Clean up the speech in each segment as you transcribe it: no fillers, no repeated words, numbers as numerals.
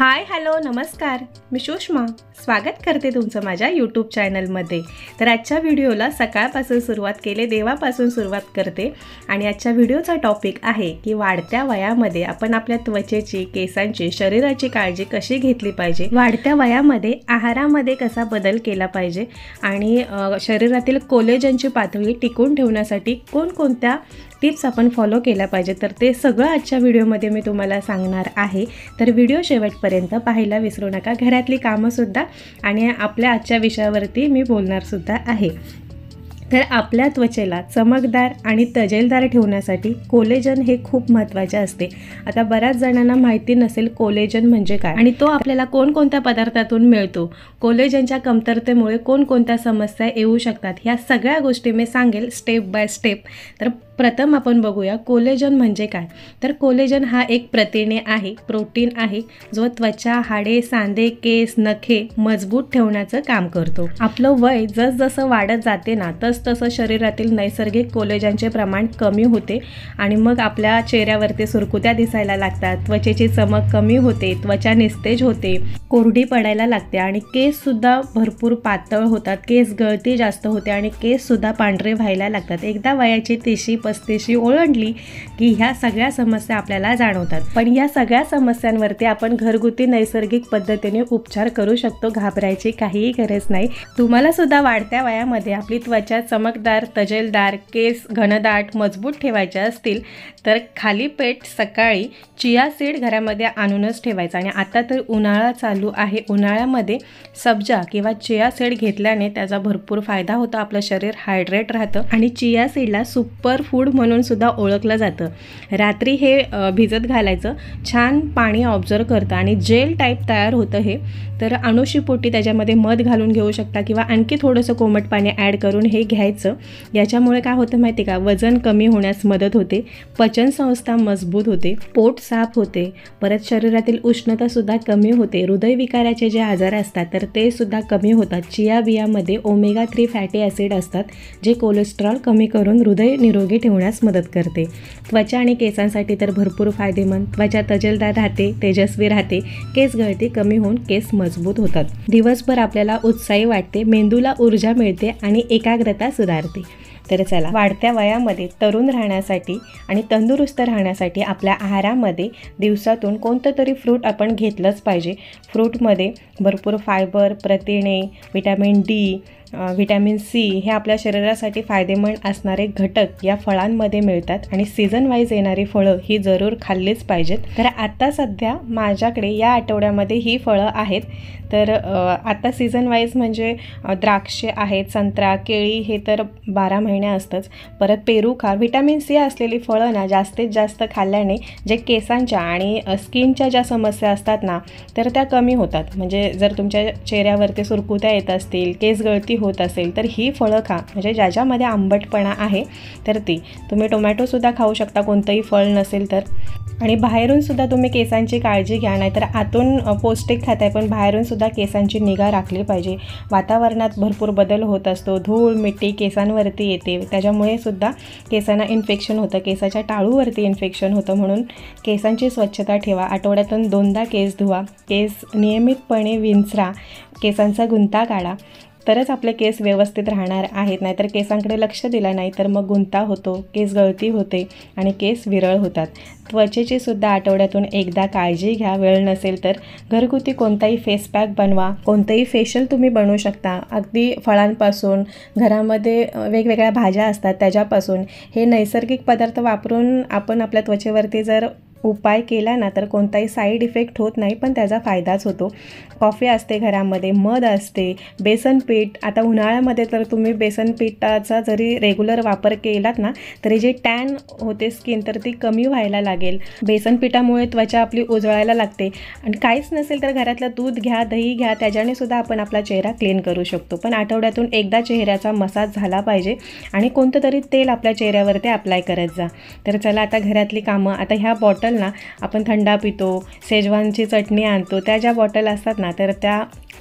Hi hello नमस्कार, मी सुषमा स्वागत करते तुमचं माझ्या यूट्यूब चॅनलमध्ये। तर आजच्या व्हिडिओला सकाळपासून सुरुवात केले, देवापासून सुरुवात करते आणि आजच्या व्हिडिओचा टॉपिक आहे की वाढत्या वयामध्ये आपण आपल्या त्वचेची, केसांची, शरीराची काळजी कशी घेतली पाहिजे, वाढत्या वयामध्ये आहारामध्ये कसा बदल केला पाहिजे आणि शरीरातील कोलेजनची पातळी टिकवून ठेवण्यासाठी कोणकोणत्या टिप्स आपण फॉलो केल्या पाहिजे, तर ते सगळं आजच्या व्हिडिओमध्ये मी तुम्हाला सांगणार आहे। तर व्हिडिओ शेवटपर्यंत पाहायला विसरू नका। घरातली कामंसुद्धा आणि आपल्या आजच्या विषयावरती मी बोलणारसुद्धा आहे। तर आपल्या त्वचेला चमकदार आणि तजेलदार ठेवण्यासाठी कोलेजन हे खूप महत्त्वाचे असते। आता बऱ्याच जणांना माहिती नसेल कोलेजन म्हणजे काय आणि तो आपल्याला कोणकोणत्या पदार्थातून मिळतो, कोलेजनच्या कमतरतेमुळे कोणकोणत्या समस्या येऊ शकतात, ह्या सगळ्या गोष्टी मी सांगेल स्टेप बाय स्टेप। तर प्रथम आपण बघूया कोलेजन म्हणजे काय। तर कोलेजन हा एक प्रथिने आहे, प्रोटीन आहे, जो त्वचा, हाडे, सांधे, केस, नखे मजबूत ठेवण्याचं काम करतो। आपलं वय जसजसं वाढत जाते ना तसं शरीरातील नैसर्गिक कोलेजनचे प्रमाण कमी होते आणि मग आपल्या चेहऱ्यावरती सुरकुत्या दिसायला लागतात, त्वचेची चमक कमी होते, त्वचा निस्तेज होते, कोरडी पडायला लागते आणि केस सुद्धा भरपूर पातळ होतात, केस गळती जास्त होते आणि केस सुद्धा पांढरे व्हायला लागतात। एकदा वयाची 30-35 ओलांडली की ह्या सगळ्या समस्या आपल्याला जाणवतात। पण या सगळ्या समस्यांवरती आपण घरगुती नैसर्गिक पद्धतीने उपचार करू शकतो, घाबरायची काहीही गरज नाही। तुम्हाला सुद्धा वाढत्या वयामध्ये आपली त्वचा चमकदार, तजेलदार, केस घनदाट, मजबूत ठेवायचे असतील तर खाली पेट सकाळी चिया सीड घरामध्ये आणूनच ठेवायचं। आणि आता तर उन्हाळा चालू आहे, उन्हाळ्यामध्ये सब्जा किंवा चिया सीड घेतल्याने त्याचा भरपूर फायदा होतो, आपलं शरीर हायड्रेट राहतं आणि चिया सीडला सुपर फूड म्हणून सुद्धा ओळखलं जातं। रात्री हे भिजत घालायचं, छान पाणी ऑब्झर्व करतं आणि जेल टाईप तयार होतं हे। तर अनुशीपोटी त्याच्यामध्ये मध घालून घेऊ शकता किंवा आणखी थोडंसं कोमट पाणी ॲड करून हे घ्यायचं। याच्यामुळे काय होतं माहिती का, वजन कमी होण्यास मदत होते, पचनसंस्था मजबूत होते, पोट साफ होते, परत शरीरातील उष्णतासुद्धा कमी होते, हृदयविकाराचे जे आजार असतात तर ते सुद्धा कमी होतात। चिया बियामध्ये ओमेगा 3 फॅटी ॲसिड असतात जे कोलेस्ट्रॉल कमी करून हृदय निरोगी ठेवण्यास मदत करते। त्वचा आणि केसांसाठी तर भरपूर फायदेमंद, त्वचा तजेलदार राहते, तेजस्वी राहते, केस गळती कमी होऊन केस मजबूत होतात, दिवसभर आपल्याला उत्साही वाटते, मेंदूला ऊर्जा मिळते आणि एकाग्रता सुधारते। तर चला, वाढत्या वयामध्ये तरुण राहण्यासाठी आणि तंदुरुस्त राहण्यासाठी आपल्या आहारामध्ये दिवसातून कोणतं तरी फ्रूट आपण घेतलंच पाहिजे। फ्रूटमध्ये भरपूर फायबर, प्रथिने, व्हिटॅमिन डी, व्हिटॅमिन सी हे आपल्या शरीरासाठी फायदेमंद असणारे घटक या फळांमध्ये मिळतात आणि सीझन वाईज येणारी फळं ही जरूर खाल्लीच पाहिजेत। तर आता सध्या माझ्याकडे या आठवड्यामध्ये ही फळं आहेत। तर आता सीझन वाईज म्हणजे द्राक्षे आहेत, संत्रा, केळी हे तर 12 महिने असतंच। परत पेरू खा, व्हिटॅमिन सी असलेली फळं ना जास्तीत जास्त खाल्ल्याने जे केसांच्या आणि स्किनच्या ज्या समस्या असतात ना तर त्या कमी होतात। म्हणजे जर तुमच्या चेहऱ्यावरती सुरकुत्या येत असतील, केस गळती होत असेल तर ही फळं खा, म्हणजे ज्याच्यामध्ये आंबटपणा आहे तर ती। तुम्ही टोमॅटोसुद्धा खाऊ शकता, कोणतंही फळ नसेल तर। आणि बाहेरून सुद्धा तुम्ही केसांची काळजी घ्या, नाहीतर आतून पौष्टिक खाताय पण बाहेरून सुद्धा केसांची निगा राखली पाहिजे। वातावरणात भरपूर बदल होत असतो, धूळ मिट्टी केसांवरती येते, त्याच्यामुळे सुद्धा केसांना इन्फेक्शन होतं, केसाच्या टाळूवरती इन्फेक्शन होतं। म्हणून केसांची स्वच्छता ठेवा, आठवड्यातून 2दा केस धुवा, केस नियमितपणे विंचरा, केसांचा गुंता काढा, तरच आपले केस व्यवस्थित राहणार आहेत। नाहीतर केसांकडे लक्ष दिलं नाही तर मग गुंता होतो, केस गळती होते आणि केस विरळ होतात। त्वचेची सुद्धा आठवड्यातून 1दा काळजी घ्या, वेळ नसेल तर घरगुती कोणताही फेस पॅक बनवा, कोणतंही फेशियल तुम्ही बनवू शकता, अगदी फळांपासून, घरामध्ये वेगवेगळ्या भाज्या असतात त्याच्यापासून हे नैसर्गिक पदार्थ वापरून आपण आपल्या त्वचेवरती जर उपाय केला ना तर कोणताही साईड इफेक्ट होत नाही, पण त्याचा फायदाच होतो। कॉफी असते घरामध्ये, मध असते, बेसन पीठ, आता उन्हाळ्यामध्ये तर तुम्ही बेसन पीठाचा जरी रेग्युलर वापर केलात ना तरी जे टॅन होते स्किन तर ती कमी व्हायला लागेल। बेसन पिठामुळे त्वचा आपली उजळायला लागते आणि काहीच नसेल तर घरातलं दूध घ्या, दही घ्या, त्याच्याने सुद्धा आपण आपला चेहरा क्लीन करू शकतो। पण आठवड्यातून 1दा चेहऱ्याचा मसाज झाला पाहिजे आणि कोणतं तरी तेल आपल्या चेहऱ्यावरती अप्लाय करत जा। तर चला आता घरातली कामं, आता ह्या बॉटल ना आपण थंडा पितो, शेजवानची चटणी आणतो, त्या ज्या बॉटल असतात ना तर त्या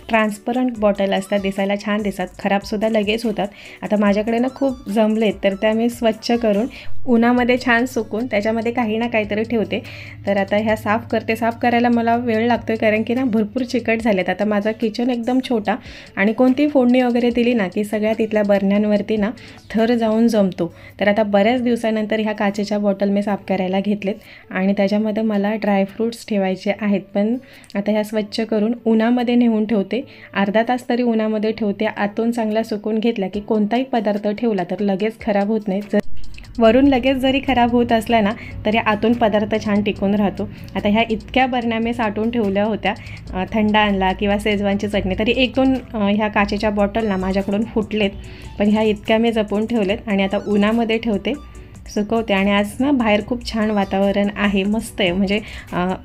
ट्रान्सपरंट बॉटल असतात, दिसायला छान दिसतात, खराबसुद्धा लगेच होतात. आता माझ्याकडे ना खूप जमलेत, तर त्या मी स्वच्छ करून उन्हामध्ये छान सुकून त्याच्यामध्ये काही ना काहीतरी ठेवते. तर आता ह्या साफ करते. साफ करायला मला वेळ लागतो आहे कारण की ना भरपूर चिकट झालेत. आता माझं किचन एकदम छोटा आणि कोणती फोडणी वगैरे दिली ना की सगळ्या तिथल्या बरण्यांवरती ना थर जाऊन जमतो. तर आता बऱ्याच दिवसानंतर ह्या काचेच्या बॉटल मी साफ करायला घेतलेत आणि त्याच्यामध्ये मला ड्रायफ्रूट्स ठेवायचे आहेत. पण आता ह्या स्वच्छ करून उन्हामध्ये नेऊन ठेवते. अर्धा तास तरी उन्हामध्ये ठेवते. आतून चांगला सुकून घेतला की कोणताही पदार्थ ठेवला तर लगेच खराब होत नाही. वरून लगेच जरी खराब होत असला ना तरी आतून पदार्थ छान टिकून राहतो. आता ह्या इतक्या बरण्या मी साठवून ठेवल्या होत्या. थंड आणला किंवा शेजवानची चटणी, तरी 1-2 ह्या काचेच्या बॉटल ना माझ्याकडून फुटलेत, पण ह्या इतक्या मी जपून ठेवलेत आणि आता उन्हामध्ये ठेवते, सुकवते. आणि आज ना बाहेर खूप छान वातावरण आहे, मस्त आहे, म्हणजे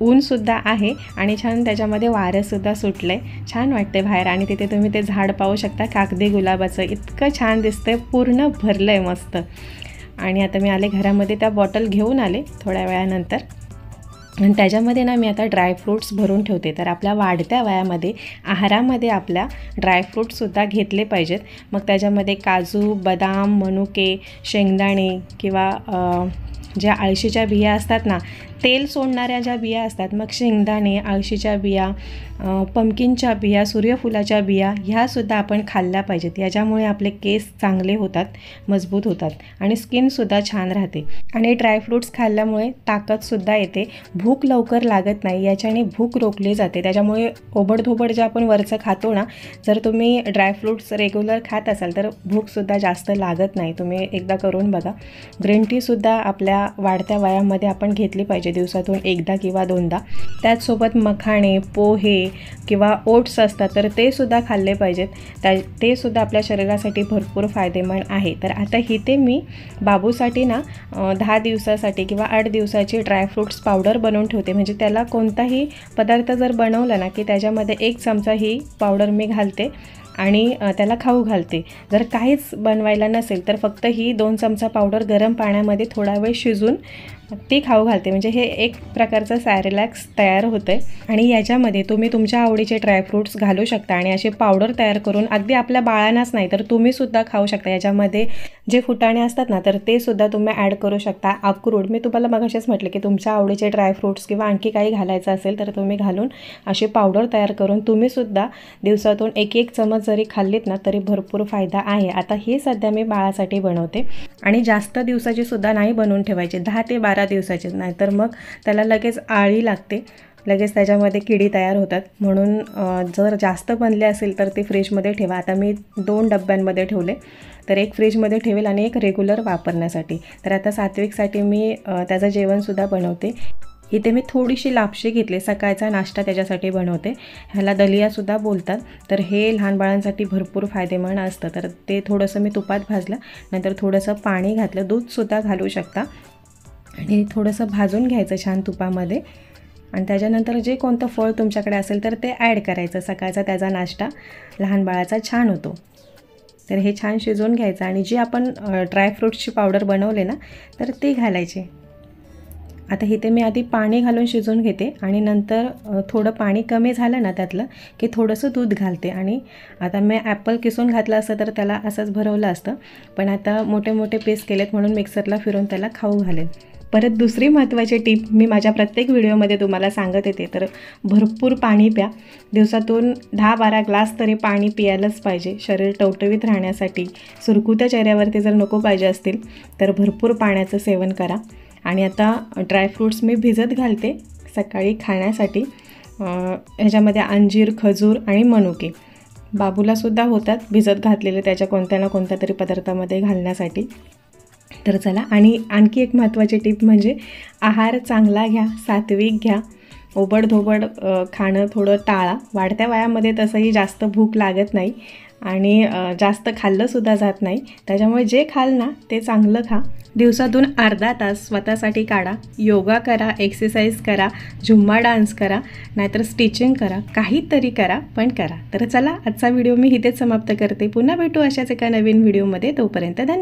ऊनसुद्धा आहे आणि छान त्याच्यामध्ये वारंसुद्धा सुटलं आहे, छान वाटते बाहेर. आणि तिथे तुम्ही ते झाड पाहू शकता, कागदी गुलाबाचं, इतकं छान दिसतंय, पूर्ण भरलं आहे मस्त. आणि आता मी आले घरामध्ये, त्या बॉटल घेऊन आले थोड्या वेळानंतर आणि त्याच्यामध्ये ना मी आता ड्रायफ्रूट्स भरून ठेवते. तर आपल्या वाढत्या वयामध्ये आहारामध्ये आपल्या ड्रायफ्रूट्ससुद्धा घेतले पाहिजेत. मग त्याच्यामध्ये काजू, बदाम, मनुके, शेंगदाणे किंवा ज्या अळशीच्या बिया असतात ना, तेल सोडणाऱ्या ज्या बिया असतात, मग शेंगदाणे, अळशीच्या बिया, पंपकिनच्या बिया, सूर्यफुलाच्या बिया, ह्यासुद्धा आपण खाल्ल्या पाहिजेत. याच्यामुळे आपले केस चांगले होतात, मजबूत होतात आणि स्किनसुद्धा छान राहते. आणि ड्रायफ्रूट्स खाल्ल्यामुळे ताकदसुद्धा येते, भूक लवकर लागत नाही, याच्याने भूक रोखली जाते. त्याच्यामुळे ओबडधोबड जे आपण वरचं खातो ना, जर तुम्ही ड्रायफ्रूट्स रेग्युलर खात असाल तर भूकसुद्धा जास्त लागत नाही. तुम्ही एकदा करून बघा. ग्रीन टीसुद्धा आपल्या वाढत्या वयामध्ये आपण घेतली पाहिजे, दिवसातून 1दा किंवा 2दा. त्याचसोबत मखाणे, पोहे किंवा ओट्स असतात तर ते सुद्धा खाल्ले पाहिजेत. ते सुद्धा आपल्या शरीरासाठी भरपूर फायदेमंद आहे. तर आता इथे मी बाबूसाठी ना 10 दिवसासाठी किंवा 8 दिवसाची ड्रायफ्रूट्स पावडर बनवून ठेवते. म्हणजे त्याला कोणताही पदार्थ जर बनवला ना की त्याच्यामध्ये 1 चमचा ही पावडर मी घालते आणि त्याला खाऊ घालते. जर काहीच बनवायला नसेल तर फक्त ही 2 चमचा पावडर गरम पाण्यामध्ये थोडा वेळ शिजून ती खाऊ घालते. म्हणजे हे एक प्रकारचं सॅरेलॅक्स तयार होतं आहे. आणि याच्यामध्ये तुम्ही तुमच्या आवडीचे ड्रायफ्रूट्स घालू शकता आणि असे पावडर तयार करून अगदी आपल्या बाळांनाच नाही तर तुम्हीसुद्धा खाऊ शकता. याच्यामध्ये जे फुटाणे असतात ना तर ते सुद्धा तुम्ही ॲड करू शकता. अक्रोड, मी तुम्हाला मगाशीच म्हटलं की तुमच्या आवडीचे ड्रायफ्रूट्स किंवा आणखी काही घालायचं असेल तर तुम्ही घालून अशी पावडर तयार करून तुम्हीसुद्धा दिवसातून 1-1 चमच जरी खाल्लीत ना तरी भरपूर फायदा आहे. आता हे सध्या मी बाळासाठी बनवते आणि जास्त दिवसाची सुद्धा नाही बनवून ठेवायची, 10 ते 12 दिवसाचे, नाही तर मग त्याला लगेच आळी लागते, लगेच त्याच्यामध्ये किडी तयार होतात. म्हणून जर जास्त बनले असेल तर ते फ्रीजमध्ये ठेवा. आता मी 2 डब्यांमध्ये ठेवले, तर एक फ्रीजमध्ये ठेवेल आणि एक रेग्युलर वापरण्यासाठी. तर आता सात्विकसाठी मी त्याचं जेवणसुद्धा बनवते. इथे मी थोडीशी लापशी घेतली, सकाळचा नाश्ता त्याच्यासाठी बनवते. ह्याला दलियासुद्धा बोलतात. तर हे लहान बाळांसाठी भरपूर फायदेमंद असतं. तर ते थोडंसं मी तुपात भाजलं, नंतर थोडंसं पाणी घातलं, दूधसुद्धा घालू शकता आणि थोडंसं भाजून घ्यायचं छान तुपामध्ये. आणि त्याच्यानंतर जे कोणतं फळ तुमच्याकडे असेल तर ते ॲड करायचं. सकाळचा त्याचा नाश्ता लहान बाळाचा छान होतो. तर हे छान शिजवून घ्यायचं आणि जी आपण ड्रायफ्रूट्सची पावडर बनवले ना तर ते घालायचे. आता इथे मी आधी पाणी घालून शिजवून घेते आणि नंतर थोडं पाणी कमी झालं ना त्यातलं की थोडंसं दूध घालते. आणि आता मी ॲपल किसून घातलं असतं तर त्याला असंच भरवलं असतं, पण आता मोठे मोठे पीस केलेत म्हणून मिक्सरला फिरून त्याला खाऊ घालेल. परत दुसरी महत्त्वाची टिप मी माझ्या प्रत्येक व्हिडिओमध्ये तुम्हाला सांगत येते, तर भरपूर पाणी प्या. दिवसातून 10-12 ग्लास तरी पाणी पियायलाच पाहिजे शरीर टवटवीत राहण्यासाठी. सुरकुत्या चेहऱ्यावरती जर नको पाहिजे असतील तर भरपूर पाण्याचं सेवन करा. आणि आता ड्रायफ्रूट्स मी भिजत घालते सकाळी खाण्यासाठी. ह्याच्यामध्ये अंजीर, खजूर आणि मनुके बाबूलासुद्धा होतात भिजत घातलेले त्याच्या कोणत्या ना कोणत्या तरी पदार्थामध्ये घालण्यासाठी. तर चला, आणि आणखी एक महत्त्वाची टिप म्हणजे आहार चांगला घ्या, सात्विक घ्या. ओबडधोबड खाणं थोडं टाळा. वाढत्या वयामध्ये तसंही जास्त भूक लागत नाही आणि जास्त खाल्लंसुद्धा जात नाही. त्याच्यामुळे जे खाल ना ते चांगलं खा. दिवसातून अर्धा तास स्वतःसाठी काढा. योगा करा, एक्सरसाइज करा, झुम्मा डान्स करा, नाहीतर स्टिचिंग करा, काहीतरी करा, पण करा. तर चला, आजचा व्हिडिओ मी इथेच समाप्त करते. पुन्हा भेटू अशाच एका नवीन व्हिडिओमध्ये. तोपर्यंत धन्यवाद.